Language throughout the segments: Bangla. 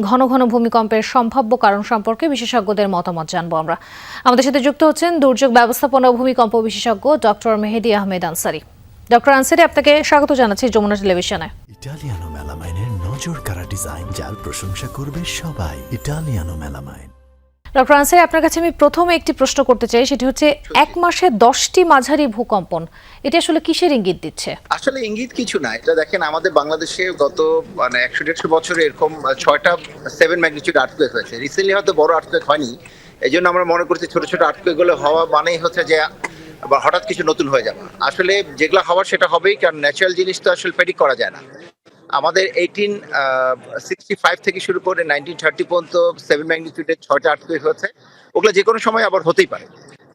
ঘন ঘন ভূমিকম্পের সম্ভাব্য কারণ সম্পর্কে বিশেষজ্ঞদের মতামত জানবো আমরা। আমাদের সাথে যুক্ত হচ্ছেন দুর্যোগ ব্যবস্থাপনা ও ভূমিকম্প বিশেষজ্ঞ ডক্টর মেহেদী আহমেদ আনসারী। ডক্টর আনসারী, আপনাকে স্বাগত জানাচ্ছি যমুনা টেলিভিশনে। ইটালিয়ানো মেলামাইনের নজর কাড়া ডিজাইন, যার প্রশংসা করবে সবাই। Italiano melamine. ডক্টর আনসারী, আপনার কাছে আমি প্রথমে একটি প্রশ্ন করতে চাই, সেটি হচ্ছে এক মাসে 10টি মাঝারি ভূকম্পন, এটি আসলে কিসের ইঙ্গিত দিচ্ছে? আসলে ইঙ্গিত কিছু না। এটা দেখেন, আমাদের বাংলাদেশে গত 100-150 বছরে এরকম 6টা 7 ম্যাগনিটিউড আর্থকুয়েক হয়েছে। রিসেন্টলি হয়তো বড় আর্থকুয়েক হয়নি, এই জন্য আমরা মনে করছি ছোট ছোট আর্থকুয়েক গুলো হওয়া মানেই হচ্ছে যে আবার হঠাৎ কিছু নতুন হয়ে যাবে। আসলে যেগুলো হওয়ার সেটা হবেই, কারণ ন্যাচারাল জিনিস তো আসলে প্রেডিক্ট করা যায় না। আমাদের 1865 থেকে শুরু করে 1930 পর্যন্ত 7 ম্যাগনিটিউডের 6টা আর্থকুয়েক হয়েছে। ওগুলো যে কোনো সময় আবার হতেই পারে।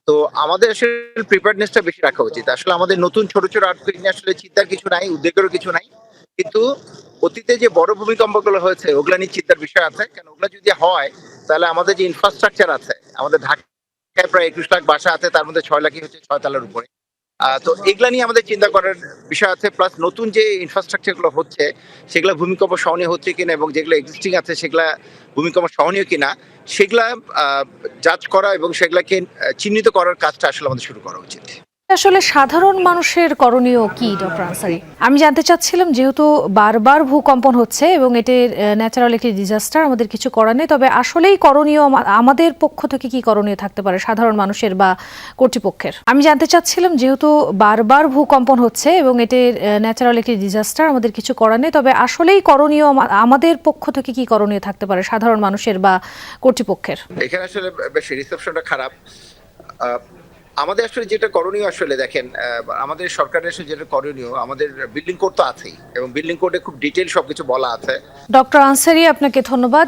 তো আমাদের আসলে প্রিপেয়ারনেসটা বেশি রাখা উচিত। আসলে আমাদের নতুন ছোট ছোট আর্থকুয়েক নিয়ে আসলে চিন্তার কিছু নাই, উদ্বেগেরও কিছু নাই। কিন্তু অতীতে যে বড় ভূমিকম্পগুলো হয়েছে ওগুলা নিয়ে চিন্তার বিষয় আছে। কারণ ওগুলা যদি হয়, তাহলে আমাদের যে ইনফ্রাস্ট্রাকচার আছে, আমাদের ঢাকায় প্রায় 21 লাখ বাসা আছে, তার মধ্যে 6 লাখই হচ্ছে 6 তলার উপরে। তো এগুলা নিয়ে আমাদের চিন্তা করার বিষয় আছে। প্লাস নতুন যে ইনফ্রাস্ট্রাকচার গুলো হচ্ছে সেগুলা ভূমিকম্প সহনীয় হচ্ছে কিনা, এবং যেগুলো এক্সিস্টিং আছে সেগুলা ভূমিকম্প সহনীয় কিনা, সেগুলা জাজ করা এবং সেগুলাকে চিহ্নিত করার কাজটা আসলে আমাদের শুরু করা উচিত। আসলে সাধারণ মানুষের করণীয় কি, ডক্টর আনসারী? আমি জানতে চাচ্ছিলাম, যেহেতু বারবার ভূকম্পন হচ্ছে এবং এটির ন্যাচারাল একটি ডিজাস্টার, আমাদের কিছু করার নেই, তবে আসলেই করণীয় আমাদের পক্ষ থেকে কি করণীয় থাকতে পারে, সাধারণ মানুষের বা কর্তৃপক্ষের? আমি জানতে চাচ্ছিলাম, যেহেতু বারবার ভূকম্পন হচ্ছে এবং এটির ন্যাচারাল একটি ডিজাস্টার, আমাদের কিছু করার নেই, তবে আসলেই করণীয় আমাদের পক্ষ থেকে কি করণীয় থাকতে পারে, সাধারণ মানুষের বা কর্তৃপক্ষের? এখানে আসলে বেশ রিসেপশনটা খারাপ। আমাদের আসলে যেটা করণীয়, আসলে দেখেন, আমাদের সরকারের আসলে যেটা করণীয়, আমাদের বিল্ডিং কোড তো আছেই, এবং বিল্ডিং কোডে খুব ডিটেইল সবকিছু বলা আছে। ডক্টর আনসারী, আপনাকে ধন্যবাদ।